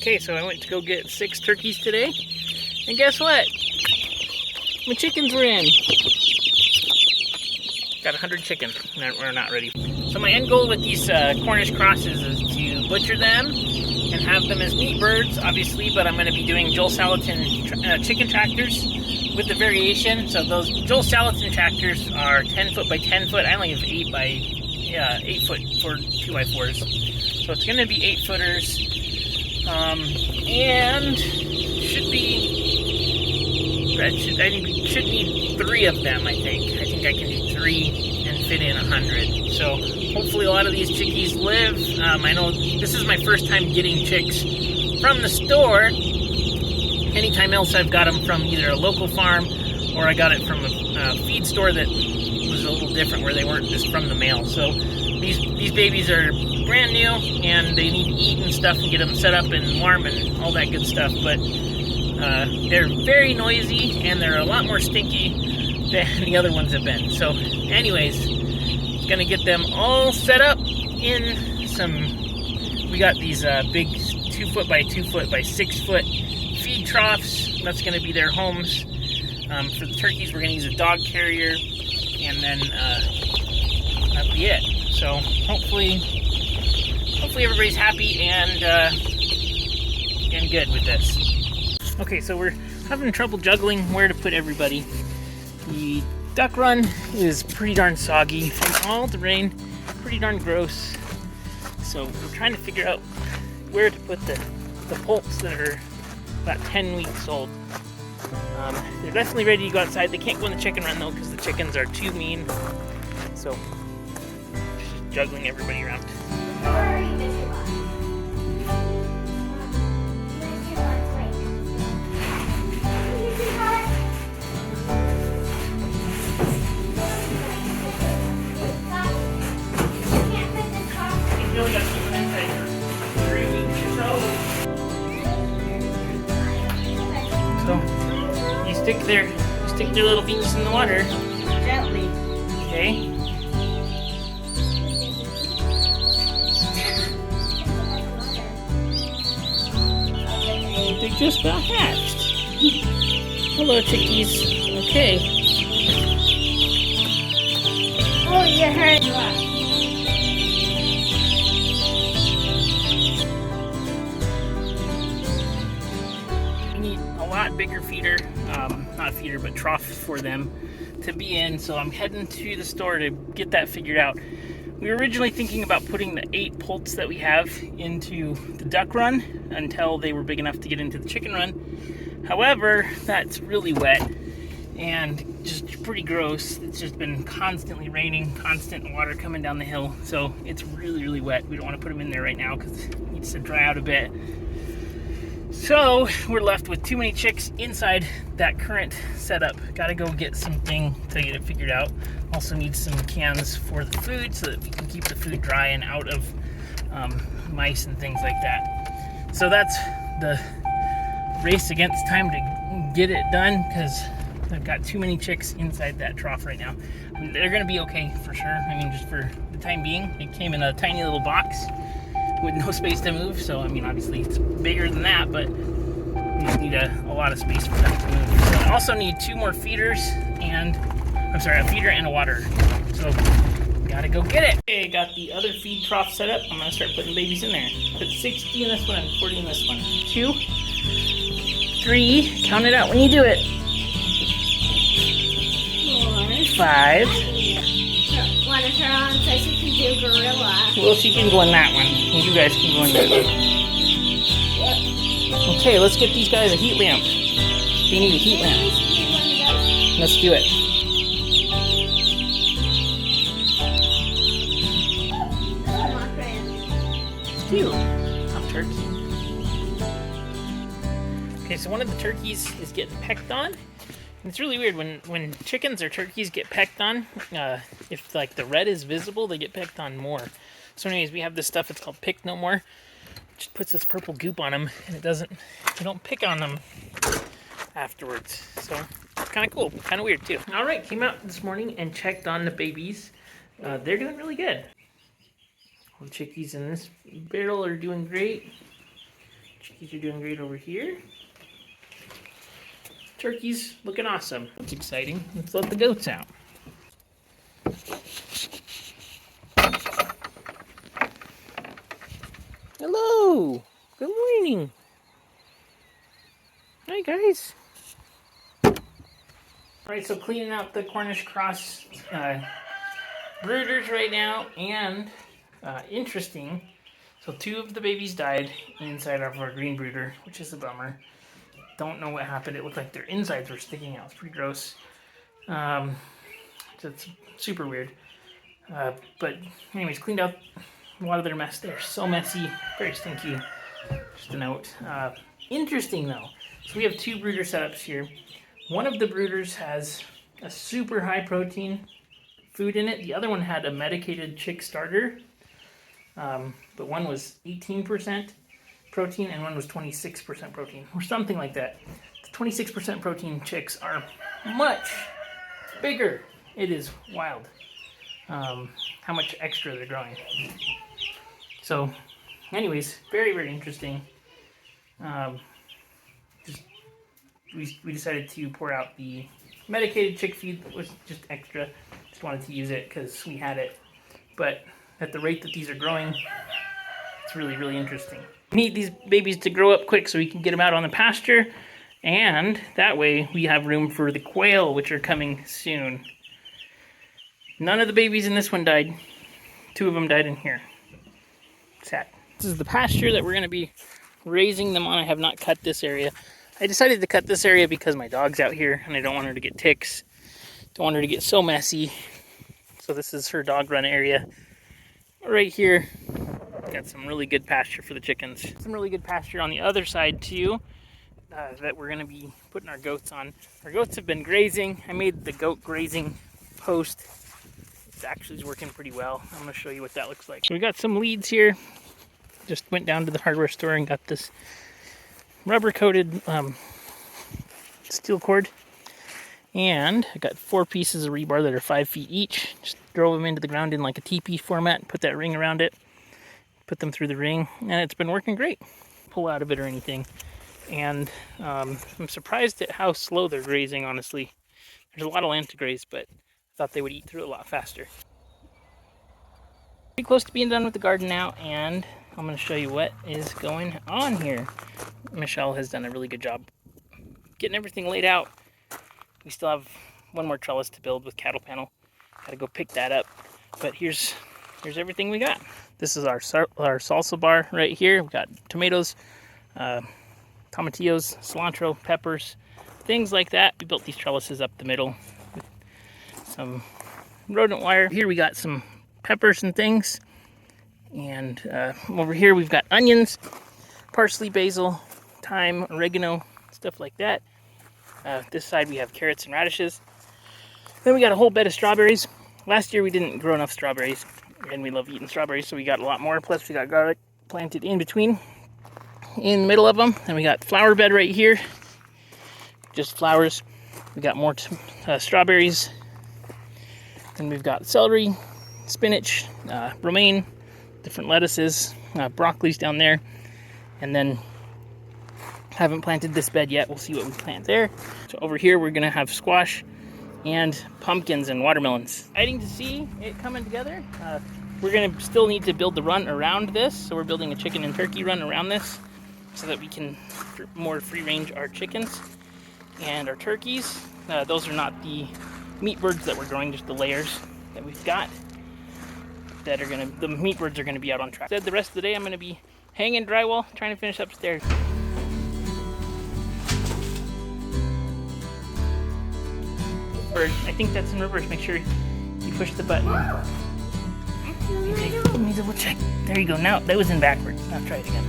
Okay, so I went to go get 6 turkeys today, and guess what? My chickens were in. Got 100 chickens. We're not ready. So my end goal with these Cornish crosses is to butcher them and have them as meat birds, obviously, but I'm going to be doing Joel Salatin chicken tractors with the variation. So those Joel Salatin tractors are 10 foot by 10 foot. I only have 8 foot for 2x4s. So it's going to be 8 footers. And should need 3 of them, I think. I think I can do 3 and fit in 100. So hopefully a lot of these chickies live. I know this is my first time getting chicks from the store. Anytime else I've got them from either a local farm or I got it from a feed store that was a little different where they weren't just from the mail. So these babies are brand new and they need to eat and stuff and get them set up and warm and all that good stuff. But they're very noisy and they're a lot more stinky than the other ones have been. So anyways, gonna get them all set up in some, we got these big 2 foot by 2 foot by 6 foot feed troughs. That's gonna be their homes. For the turkeys, we're gonna use a dog carrier, and then that'll be it. So hopefully everybody's happy and good with this. Okay, so we're having trouble juggling where to put everybody. The duck run is pretty darn soggy from all the rain, pretty darn gross. So we're trying to figure out where to put the poults that are about 10 weeks old. They're definitely ready to go outside. They can't go in the chicken run though because the chickens are too mean. So just juggling everybody around. Stick their little beaks in the water. Gently. Okay. They just about hatched. Hello, chickies. Okay. Oh, you heard We need a lot bigger feeder. Not feeder, but trough for them to be in. So I'm heading to the store to get that figured out. We were originally thinking about putting the 8 poults that we have into the duck run until they were big enough to get into the chicken run. However, that's really wet and just pretty gross. It's just been constantly raining, constant water coming down the hill. So it's really, really wet. We don't want to put them in there right now because it needs to dry out a bit. So we're left with too many chicks inside that current setup. Gotta go get something to get it figured out. Also need some cans for the food so that we can keep the food dry and out of mice and things like that. So that's the race against time to get it done because I've got too many chicks inside that trough right now. I mean, they're gonna be okay for sure. I mean, just for the time being. It came in a tiny little box with no space to move, so I mean obviously it's bigger than that, but we just need a lot of space for them to move. So I also need 2 more feeders and a feeder and a water. So gotta go get it. Okay, got the other feed trough set up. I'm gonna start putting babies in there. Put 60 in this one and 40 in this one. 2, 3, count it out when you do it. 4, 5. One of her on so she can do gorilla. Well, she can go in that one. You guys can go in that one. Yep. Okay, let's get these guys a heat lamp. They need a heat lamp. Let's do it. It's cute. Tough turkey. Okay, so one of the turkeys is getting pecked on. It's really weird when chickens or turkeys get pecked on. If like the red is visible, they get pecked on more. So anyways, we have this stuff. It's called Pick No More. It just puts this purple goop on them, and they don't pick on them afterwards. So it's kind of cool, kind of weird too. All right, came out this morning and checked on the babies. They're doing really good. All the chickies in this barrel are doing great. Chickies are doing great over here. Turkey's looking awesome. That's exciting. Let's let the goats out. Hello. Good morning. Hi, guys. Alright, so cleaning out the Cornish cross brooders right now, and interesting, so 2 of the babies died inside of our green brooder, which is a bummer. Don't know what happened. It looked like their insides were sticking out. It's pretty gross. It's super weird. But anyways, cleaned out a lot of their mess. They're so messy, very stinky. Just a note. Interesting though. So we have 2 brooder setups here. One of the brooders has a super high protein food in it. The other one had a medicated chick starter. But one was 18% protein and one was 26% protein, or something like that. The 26% protein chicks are much bigger. It is wild how much extra they're growing. So anyways, very, very interesting. We decided to pour out the medicated chick feed that was just extra. Just wanted to use it because we had it. But at the rate that these are growing, it's really, really interesting. We need these babies to grow up quick so we can get them out on the pasture. And that way we have room for the quail, which are coming soon. None of the babies in this one died. 2 of them died in here. Sad. This is the pasture that we're going to be raising them on. I have not cut this area. I decided to cut this area because my dog's out here and I don't want her to get ticks. Don't want her to get so messy. So this is her dog run area. Right here, got some really good pasture for the chickens. Some really good pasture on the other side too, that we're gonna be putting our goats on. Our goats have been grazing. I made the goat grazing post. It actually is working pretty well. I'm gonna show you what that looks like. So we got some leads here. Just went down to the hardware store and got this rubber coated steel cord, and I got 4 pieces of rebar that are 5 feet each. Just drove them into the ground in like a teepee format and put that ring around it, put them through the ring, and it's been working great. Pull out of it or anything. And I'm surprised at how slow they're grazing, honestly. There's a lot of land to graze, but I thought they would eat through it a lot faster. Pretty close to being done with the garden now, and I'm going to show you what is going on here. Michelle has done a really good job getting everything laid out. We still have one more trellis to build with cattle panel. Got to go pick that up. But here's everything we got. This is our salsa bar right here. We've got tomatoes, tomatillos, cilantro, peppers, things like that. We built these trellises up the middle with some rodent wire. Here we got some peppers and things. And over here we've got onions, parsley, basil, thyme, oregano, stuff like that. This side we have carrots and radishes. Then we got a whole bed of strawberries. Last year we didn't grow enough strawberries, and we love eating strawberries, so we got a lot more. Plus we got garlic planted in between, in the middle of them. And we got flower bed right here, just flowers. We got more strawberries. Then we've got celery, spinach, romaine, different lettuces, broccoli's down there. And then haven't planted this bed yet. We'll see what we plant there. So over here we're gonna have squash and pumpkins and watermelons. Exciting to see it coming together. We're gonna still need to build the run around this. So we're building a chicken and turkey run around this so that we can more free range our chickens and our turkeys. Those are not the meat birds that we're growing, just the layers that we've got that are gonna, the meat birds are gonna be out on track. The rest of the day I'm gonna be hanging drywall, trying to finish upstairs. I think that's in reverse. Make sure you push the button. Okay, let me double check. There you go. Now that was in backwards. I'll try it again.